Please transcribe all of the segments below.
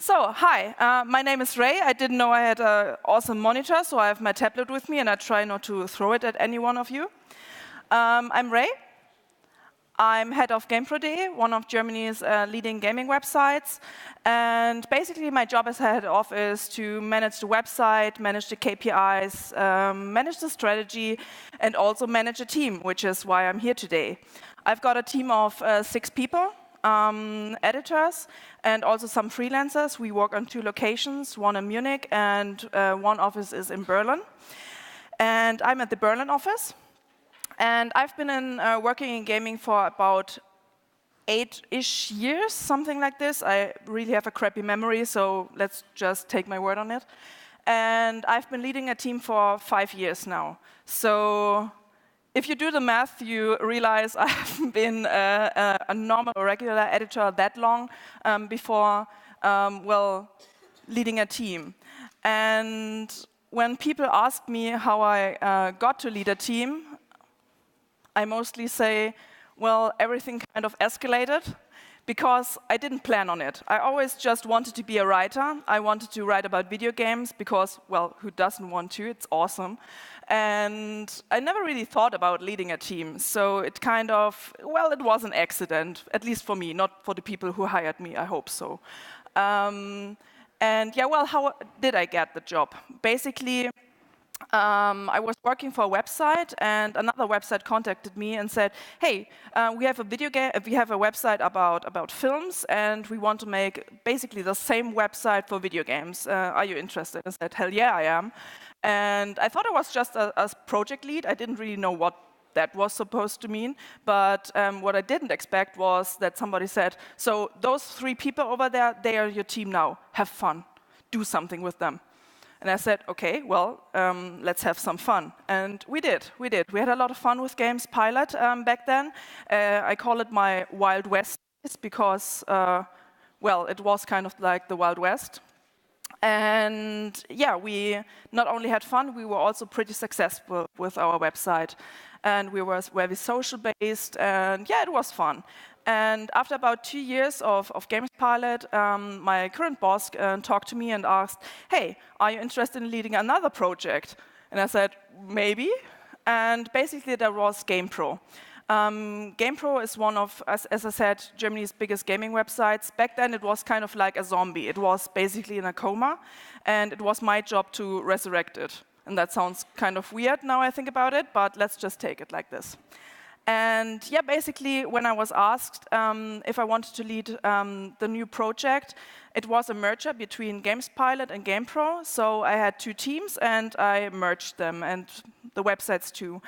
So, hi, my name is Ray. I didn't know I had an awesome monitor, so I have my tablet with me, and I try not to throw it at any one of you. I'm Ray. I'm head of GamePro, one of Germany's leading gaming websites. And basically, my job as head of is to manage the website, manage the KPIs, manage the strategy, and also manage a team, which is why I'm here today. I've got a team of 6 people. Editors and also some freelancers. We work on 2 locations, one in Munich and one office is in Berlin. And I'm at the Berlin office. And I've been working in gaming for about 8-ish years, something like this. I really have a crappy memory, so let's just take my word on it. And I've been leading a team for 5 years now. So if you do the math, you realize I haven't been a normal or regular editor that long before, leading a team. And when people ask me how I got to lead a team, I mostly say, well, everything kind of escalated because I didn't plan on it. I always just wanted to be a writer. I wanted to write about video games because, well, who doesn't want to? It's awesome. And I never really thought about leading a team. So it kind of, well, it was an accident, at least for me, not for the people who hired me, I hope so. And yeah, well, how did I get the job? Basically, I was working for a website, and another website contacted me and said, "Hey, we have a website about films, and we want to make basically the same website for video games. Are you interested?" I said, "Hell yeah, I am." And I thought I was just a project lead. I didn't really know what that was supposed to mean, but what I didn't expect was that somebody said, "So those 3 people over there, they are your team now. Have fun. Do something with them." And I said, okay, well, let's have some fun. And we did. We had a lot of fun with Games Pilot back then. I call it my Wild West because, well, it was kind of like the Wild West. And yeah, we not only had fun, we were also pretty successful with our website. And we were very social-based, and yeah, it was fun. And after about 2 years of Games Pilot, my current boss talked to me and asked, "Hey, are you interested in leading another project?" And I said, "Maybe." And basically, there was GamePro. GamePro is one of, as I said, Germany's biggest gaming websites. Back then, it was kind of like a zombie. It was basically in a coma, and it was my job to resurrect it. And that sounds kind of weird now I think about it, but let's just take it like this. And yeah, basically, when I was asked if I wanted to lead the new project, it was a merger between Games Pilot and GamePro. So I had 2 teams, and I merged them, and the websites too.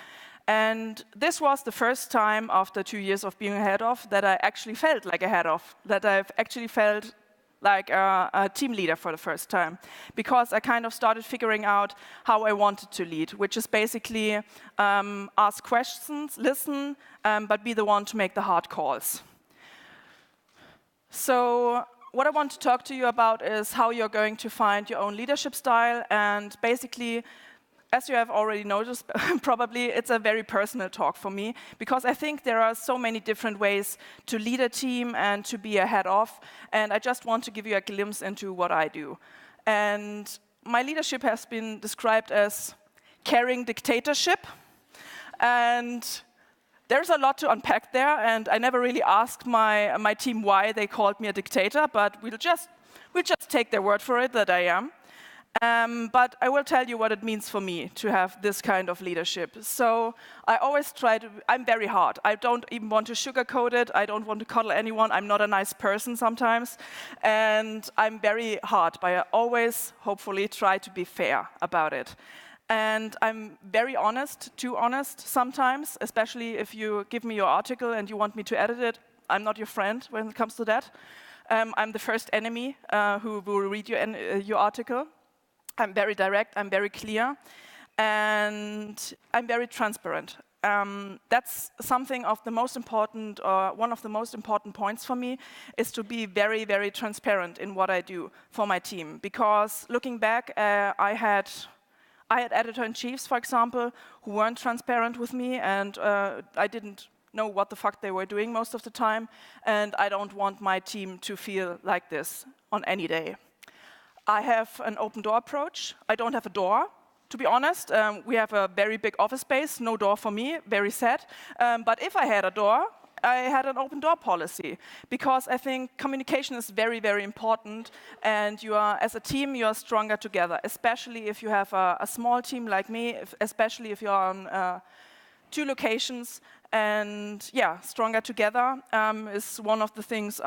And this was the first time after 2 years of being a head of that I actually felt like a head of, that I've actually felt like a team leader for the first time, because I kind of started figuring out how I wanted to lead, which is basically ask questions, listen, but be the one to make the hard calls. So what I want to talk to you about is how you're going to find your own leadership style, and basically, as you have already noticed, probably it's a very personal talk for me, because I think there are so many different ways to lead a team and to be a head of, and I just want to give you a glimpse into what I do. And my leadership has been described as carrying dictatorship, and there's a lot to unpack there, and I never really asked my team why they called me a dictator, but we'll just take their word for it that I am. But I will tell you what it means for me to have this kind of leadership. So I always I'm very hard. I don't even want to sugarcoat it. I don't want to coddle anyone. I'm not a nice person sometimes. And I'm very hard, but I always, hopefully, try to be fair about it. And I'm very honest, too honest sometimes, especially if you give me your article and you want me to edit it. I'm not your friend when it comes to that. I'm the first enemy who will read your article. I'm very direct, I'm very clear, and I'm very transparent. That's something of the most important, or one of the most important points for me, is to be very, very transparent in what I do for my team. Because looking back, I had editor-in-chiefs, for example, who weren't transparent with me, and I didn't know what the fuck they were doing most of the time, and I don't want my team to feel like this on any day. I have an open door approach. I don't have a door, to be honest. We have a very big office space, no door for me, very sad. But if I had a door, I had an open door policy, because I think communication is very, very important, and you are, as a team, you are stronger together, especially if you have a small team like me, especially if you are on 2 locations, and yeah, stronger together is one of the things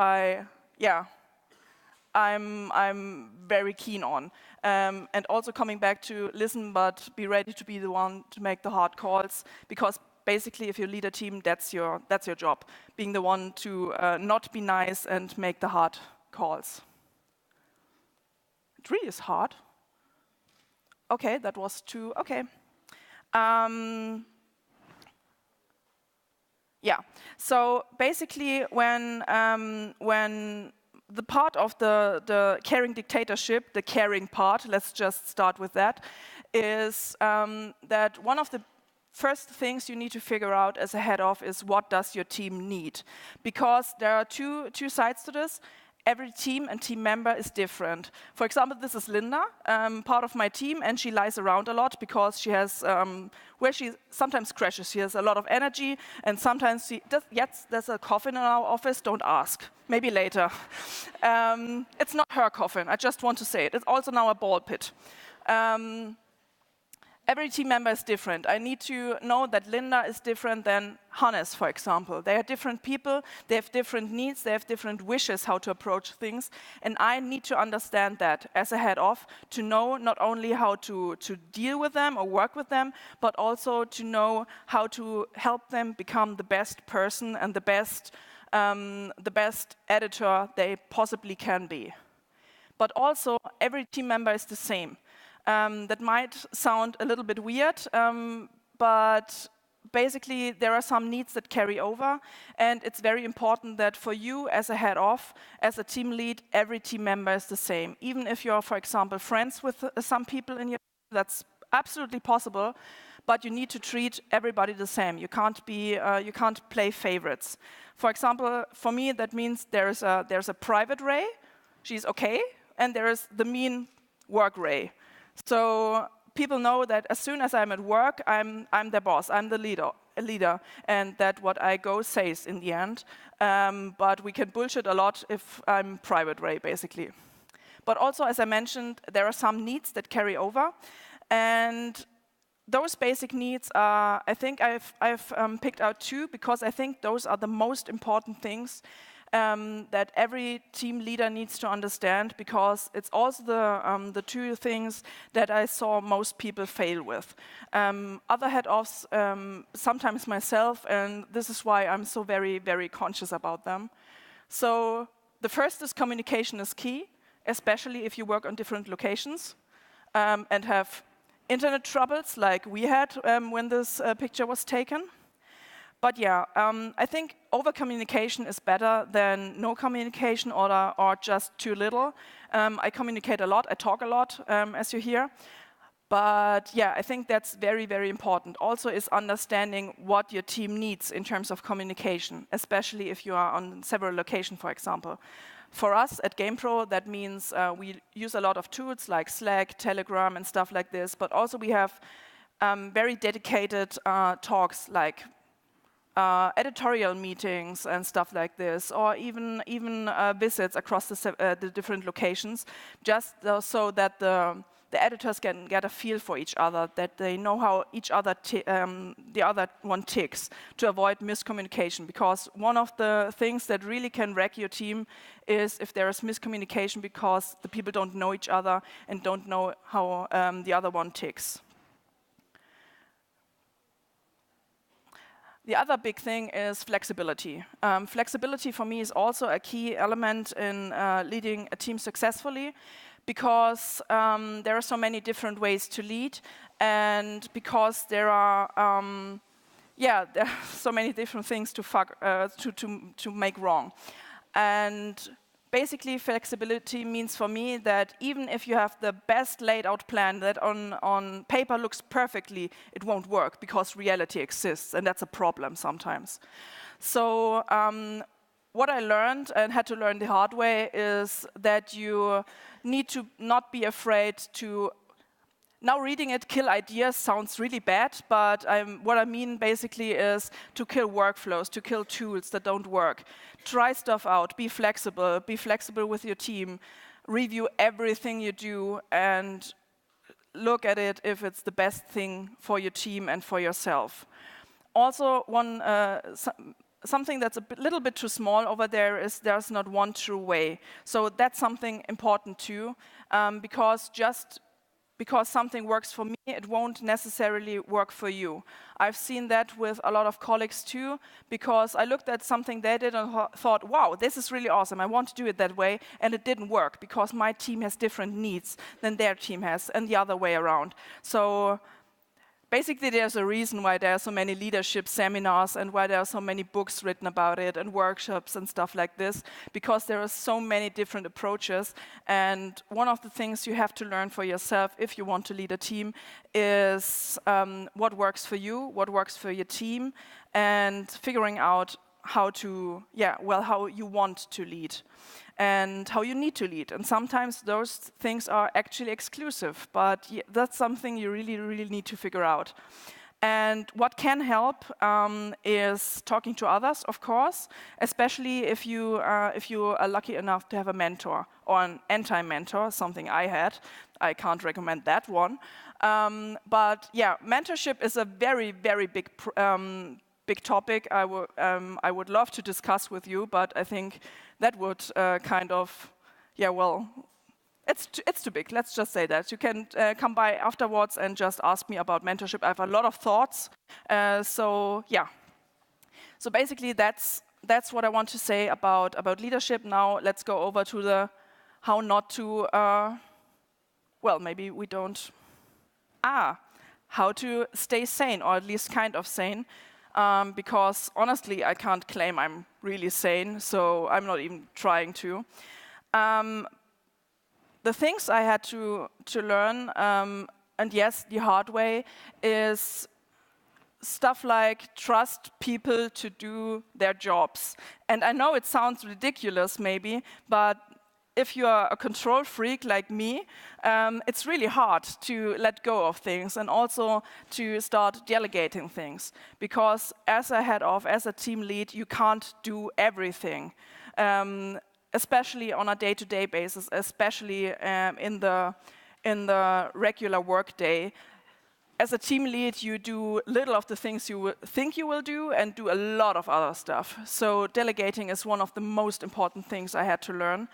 I'm very keen on. And also coming back to listen, but be ready to be the one to make the hard calls, because basically, if you lead a team, that's your job, being the one to not be nice and make the hard calls. It really is hard. Okay, that was too, okay. Yeah, so basically when the part of the caring dictatorship, the caring part, let's just start with that, is that one of the first things you need to figure out as a head of is what does your team need? Because there are two sides to this. Every team and team member is different. For example, this is Linda, part of my team, and she lies around a lot because she has, where she sometimes crashes. She has a lot of energy, and sometimes yes, there's a coffin in our office, don't ask. Maybe later. It's not her coffin, I just want to say it. It's also now a ball pit. Every team member is different. I need to know that Linda is different than Hannes, for example. They are different people, they have different needs, they have different wishes how to approach things, and I need to understand that as a head of, to know not only how to deal with them or work with them, but also to know how to help them become the best person and the best editor they possibly can be. But also, every team member is the same. That might sound a little bit weird, but basically there are some needs that carry over, and it's very important that for you as a head of, as a team lead, every team member is the same. Even if you're, for example, friends with some people in your team, that's absolutely possible, but you need to treat everybody the same. You can't play favorites. For example, for me, that means there's a private Ray, she's okay, and there is the mean work Ray. So people know that as soon as I'm at work, I'm the boss, I'm the leader, and that what I go says in the end. But we can bullshit a lot if I'm private Ray, basically. But also, as I mentioned, there are some needs that carry over, and those basic needs are, I think I've picked out 2, because I think those are the most important things that every team leader needs to understand, because it's also the 2 things that I saw most people fail with. Other head-offs, sometimes myself, and this is why I'm so very, very conscious about them. So the first is communication is key, especially if you work on different locations and have internet troubles like we had when this picture was taken. But yeah, I think over-communication is better than no communication or just too little. I communicate a lot, I talk a lot, as you hear. But yeah, I think that's very, very important. Also is understanding what your team needs in terms of communication, especially if you are on several locations, for example. For us at GamePro, that means we use a lot of tools like Slack, Telegram, and stuff like this. But also we have very dedicated talks like editorial meetings and stuff like this, or even visits across the different locations, just so that the editors can get a feel for each other, that they know how each other the other one ticks, to avoid miscommunication. Because one of the things that really can wreck your team is if there is miscommunication, because the people don't know each other and don't know how the other one ticks. The other big thing is flexibility. Flexibility for me is also a key element in leading a team successfully, because there are so many different ways to lead, and because there are there are so many different things to make wrong. And basically, flexibility means for me that even if you have the best laid out plan that on paper looks perfectly, it won't work because reality exists, and that's a problem sometimes. So what I learned and had to learn the hard way is that you need to not be afraid to. Now reading it, kill ideas sounds really bad, but what I mean basically is to kill workflows, to kill tools that don't work. Try stuff out, be flexible with your team, review everything you do, and look at it if it's the best thing for your team and for yourself. Also, something that's a little bit too small over there is there's not one true way. So that's something important too, because something works for me, it won't necessarily work for you. I've seen that with a lot of colleagues too, because I looked at something they did and thought, wow, this is really awesome, I want to do it that way, and it didn't work because my team has different needs than their team has, and the other way around. So basically, there's a reason why there are so many leadership seminars and why there are so many books written about it and workshops and stuff like this, because there are so many different approaches. And one of the things you have to learn for yourself if you want to lead a team is what works for you, what works for your team, and figuring out how you want to lead and how you need to lead. And sometimes those things are actually exclusive, but that's something you really, really need to figure out. And what can help is talking to others, of course, especially if you are lucky enough to have a mentor or an anti-mentor, something I had. I can't recommend that one. But yeah, mentorship is a very, very big topic I would love to discuss with you, but I think that would it's too big. Let's just say that. You can come by afterwards and just ask me about mentorship. I have a lot of thoughts. So basically that's what I want to say about leadership. Now let's go over to the how not to. Maybe we don't. How to stay sane, or at least kind of sane. Because honestly, I can't claim I'm really sane, so I'm not even trying to. The things I had to learn, and yes, the hard way, is stuff like trust people to do their jobs. And I know it sounds ridiculous maybe, but if you are a control freak like me, it's really hard to let go of things and also to start delegating things. Because as a head of, as a team lead, you can't do everything, especially on a day-to-day basis, especially in the regular workday. As a team lead, you do little of the things you think you will do and do a lot of other stuff. So delegating is one of the most important things I had to learn.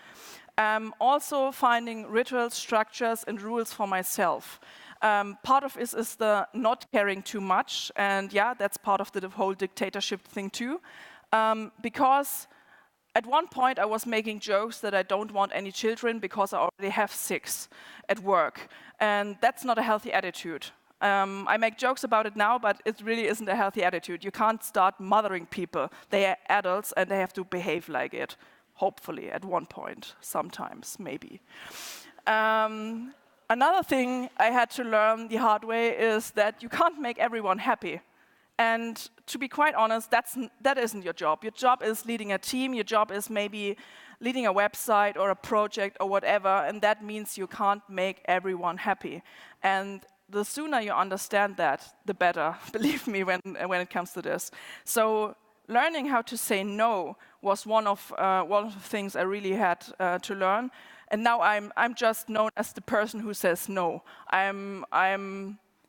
Also finding rituals, structures, and rules for myself. Part of it is the not caring too much, and yeah, that's part of the whole dictatorship thing too. Because at one point I was making jokes that I don't want any children because I already have 6 at work, and that's not a healthy attitude. I make jokes about it now, but it really isn't a healthy attitude. You can't start mothering people. They are adults and they have to behave like it. Hopefully, at one point, sometimes, maybe. Another thing I had to learn the hard way is that you can't make everyone happy. And to be quite honest, that isn't your job. Your job is leading a team. Your job is maybe leading a website or a project or whatever, and that means you can't make everyone happy. And the sooner you understand that, the better, believe me, when it comes to this. So learning how to say no was one of the things I really had to learn, and now I'm just known as the person who says no. I'm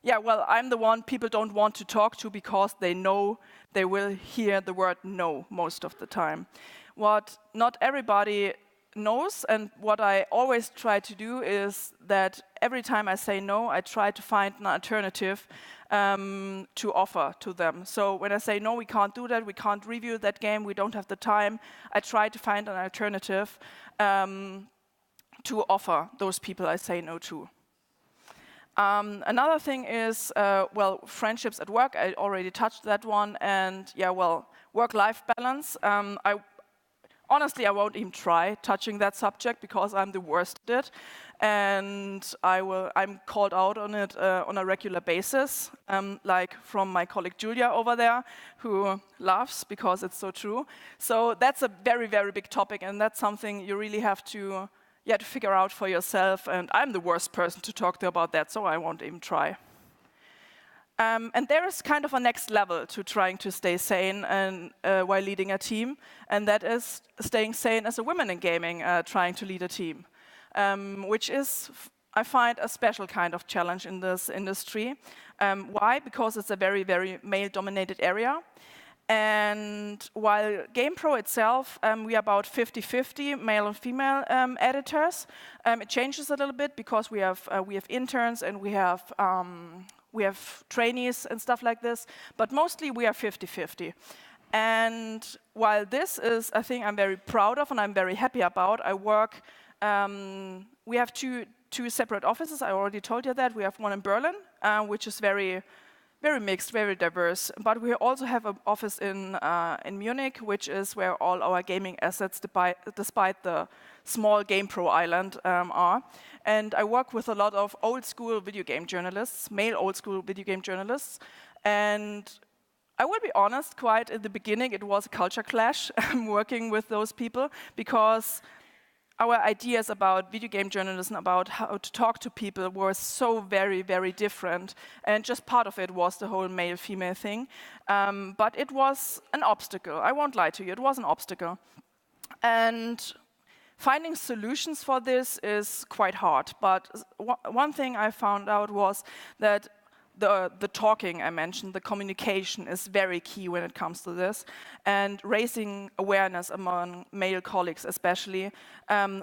the one people don't want to talk to because they know they will hear the word no most of the time. What not everybody knows, and what I always try to do is that every time I say no, I try to find an alternative to offer to them. So when I say no, we can't do that, we can't review that game, we don't have the time, I try to find an alternative to offer those people I say no to. Another thing is, friendships at work. I already touched that one, and work-life balance. honestly, I won't even try touching that subject because I'm the worst at it, and I'm called out on it on a regular basis, like from my colleague Julia over there, who laughs because it's so true. So that's a very, very big topic, and that's something you really have to figure out for yourself. And I'm the worst person to talk to about that, so I won't even try. And there is kind of a next level to trying to stay sane and while leading a team, and that is staying sane as a woman in gaming, trying to lead a team, which is, I find, a special kind of challenge in this industry. Why? Because it's a very, very male-dominated area. And while GamePro itself, we are about 50-50 male and female editors. It changes a little bit because we have interns and we have trainees and stuff like this, but mostly we are 50-50. And while this is a thing I'm very proud of and I'm very happy about, we have two separate offices. I already told you that. We have one in Berlin, which is very, very mixed, very diverse. But we also have an office in Munich, which is where all our gaming assets, despite the small GamePro island, are. And I work with a lot of old-school video game journalists, male old-school video game journalists. And I will be honest, quite in the beginning, it was a culture clash working with those people, because our ideas about video game journalism, about how to talk to people, were so very, very different. And just part of it was the whole male-female thing. But it was an obstacle. I won't lie to you, it was an obstacle. And finding solutions for this is quite hard, but one thing I found out was that the talking I mentioned, the communication, is very key when it comes to this, and raising awareness among male colleagues, especially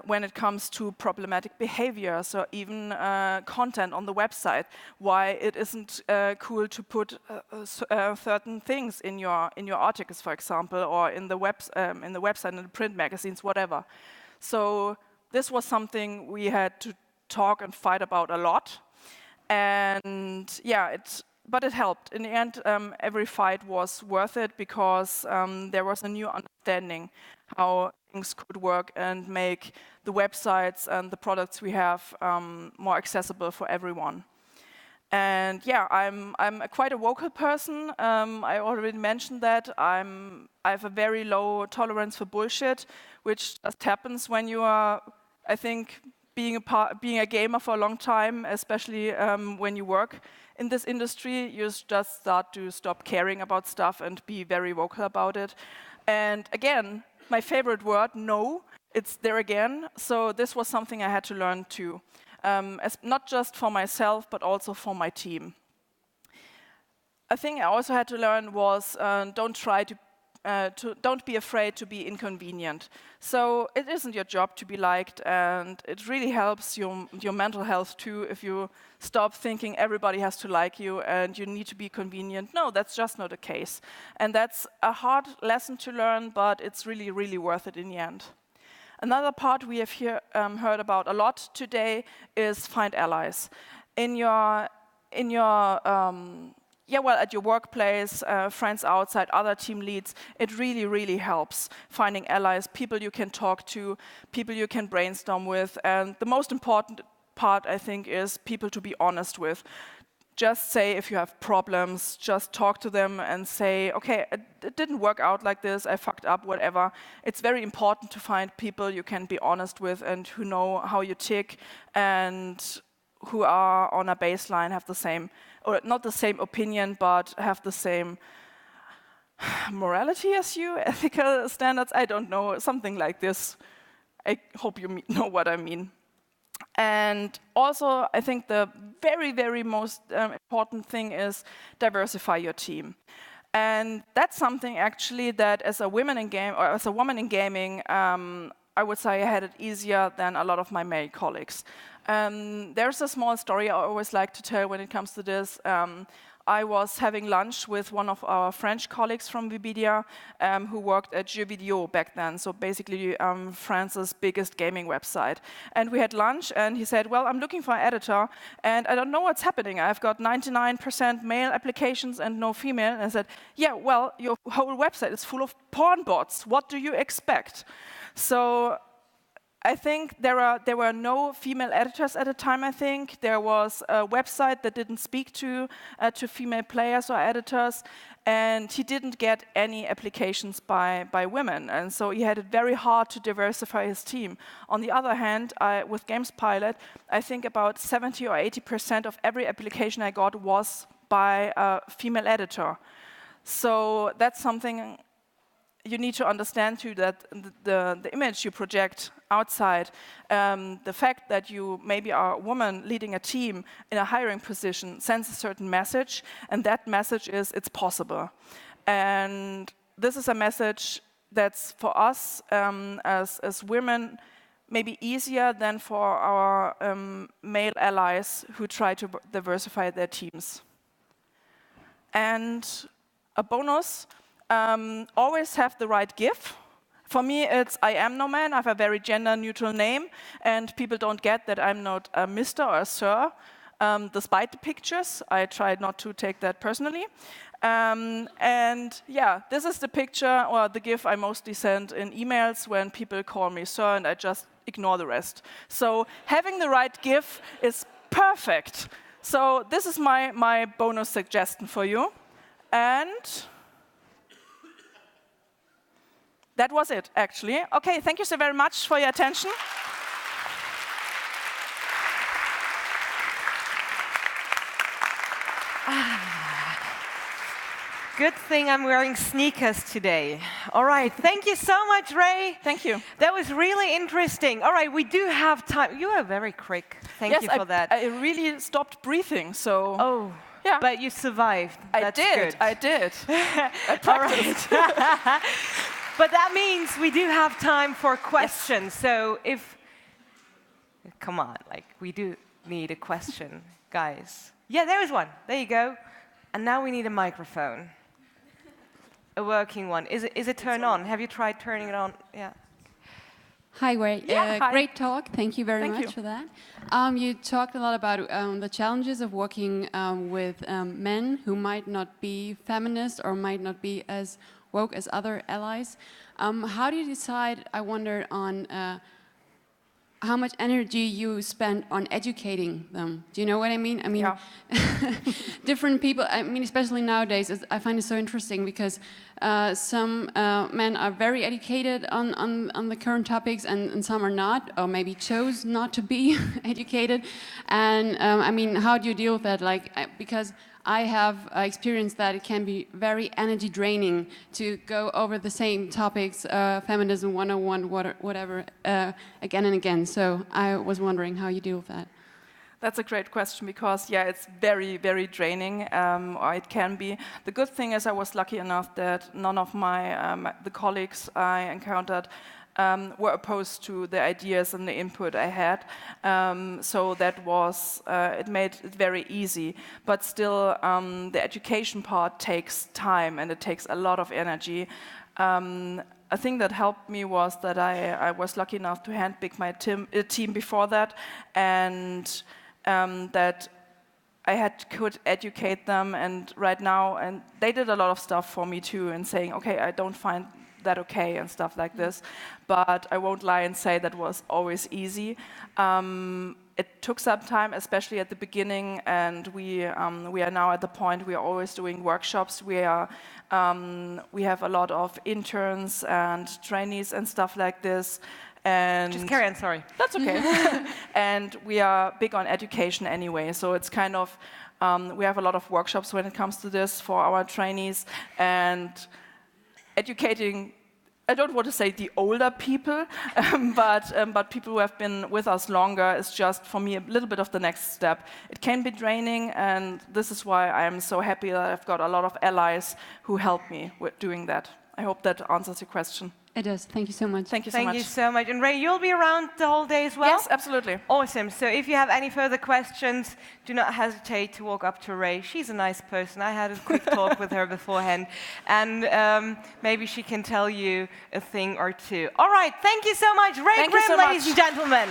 when it comes to problematic behaviors or even content on the website. Why it isn't cool to put certain things in your articles, for example, or in the website, in the print magazines, whatever. So this was something we had to talk and fight about a lot. And yeah, but it helped. In the end, every fight was worth it, because there was a new understanding how things could work and make the websites and the products we have more accessible for everyone. And yeah, I'm quite a vocal person. I already mentioned that. I have a very low tolerance for bullshit, which just happens when you are, I think, being a gamer for a long time, especially when you work in this industry, you just start to stop caring about stuff and be very vocal about it. And again, my favorite word, no, it's there again. So this was something I had to learn too, not just for myself, but also for my team. A thing I also had to learn was don't be afraid to be inconvenient. So it isn't your job to be liked, and it really helps your mental health too if you stop thinking everybody has to like you and you need to be convenient. No, that's just not the case. And that's a hard lesson to learn, but it's really, really worth it in the end. Another part we have heard about a lot today is find allies. At your workplace, friends outside, other team leads, it really, really helps finding allies, people you can talk to, people you can brainstorm with. And the most important part, I think, is people to be honest with. Just say if you have problems, just talk to them and say, okay, it didn't work out like this, I fucked up, whatever. It's very important to find people you can be honest with and who know how you tick and who are on a baseline, have the same, or not the same opinion, but have the same morality as you, ethical standards, I don't know, something like this. I hope you know what I mean. And also, I think the very, very most important thing is diversify your team. And that's something actually that as a woman in gaming, I would say I had it easier than a lot of my male colleagues. There's a small story I always like to tell when it comes to this. I was having lunch with one of our French colleagues from Webedia who worked at Jeux Vidéo back then, so basically France's biggest gaming website. And we had lunch, and he said, well, I'm looking for an editor, and I don't know what's happening. I've got 99% male applications and no female. And I said, yeah, well, your whole website is full of porn bots. What do you expect? So I think there were no female editors at the time, I think. There was a website that didn't speak to female players or editors, and he didn't get any applications by women. And so he had it very hard to diversify his team. On the other hand, with Games Pilot, I think about 70 or 80% of every application I got was by a female editor. So that's something you need to understand too, that the image you project outside, the fact that you maybe are a woman leading a team in a hiring position sends a certain message, and that message is it's possible. And this is a message that's for us as women maybe easier than for our male allies who try to diversify their teams. And a bonus, always have the right GIF. For me, it's I am no man. I have a very gender-neutral name, and people don't get that I'm not a Mr. or a Sir, despite the pictures. I tried not to take that personally. And yeah, this is the picture or the GIF I mostly send in emails when people call me Sir, and I just ignore the rest. So having the right GIF is perfect. So this is my bonus suggestion for you. And that was it, actually. Okay, thank you so very much for your attention. Good thing I'm wearing sneakers today. All right, thank you so much, Ray. Thank you. That was really interesting. All right, we do have time. You are very quick. Thank you for that. I really stopped breathing, so... Oh, yeah. But you survived. I did. I practiced. But that means we do have time for questions. Yes. So come on, like we do need a question, guys. Yeah, there is one. There you go. And now we need a microphone. A working one. Is it turned on? Have you tried turning it on? Yeah. Hi, Ray. Hi. Great talk. Thank you very much for that. You talked a lot about the challenges of working with men who might not be feminist or might not be as woke as other allies. How do you decide, I wonder, on how much energy you spend on educating them? Do you know what I mean? I mean, yeah. Different people, I mean, especially nowadays, I find it so interesting because some men are very educated on the current topics and some are not, or maybe chose not to be educated. And I mean, how do you deal with that? Like, because I have experienced that it can be very energy draining to go over the same topics, feminism 101, whatever, again and again. So I was wondering how you deal with that. That's a great question because, yeah, it's very, very draining, or it can be. The good thing is I was lucky enough that none of the colleagues I encountered were opposed to the ideas and the input I had. So that was, it made it very easy. But still, the education part takes time and it takes a lot of energy. A thing that helped me was that I was lucky enough to handpick my team before that, and that I could educate them, and right now, and they did a lot of stuff for me too, and saying, okay, I don't find that okay and stuff like this, but I won't lie and say that was always easy. It took some time, especially at the beginning, and we are now at the point we are always doing workshops. We have a lot of interns and trainees and stuff like this. And just carry on, sorry. That's okay. And we are big on education anyway, so it's kind of, we have a lot of workshops when it comes to this for our trainees, and educating, I don't want to say the older people, but people who have been with us longer is just, for me, a little bit of the next step. It can be draining, and this is why I'm so happy that I've got a lot of allies who help me with doing that. I hope that answers your question. It does. Thank you so much. Thank you so much. Thank you so much. And Ray, you'll be around the whole day as well? Yes, absolutely. Awesome. So if you have any further questions, do not hesitate to walk up to Ray. She's a nice person. I had a quick talk with her beforehand. And maybe she can tell you a thing or two. All right. Thank you so much, Ray Grimm, ladies and gentlemen.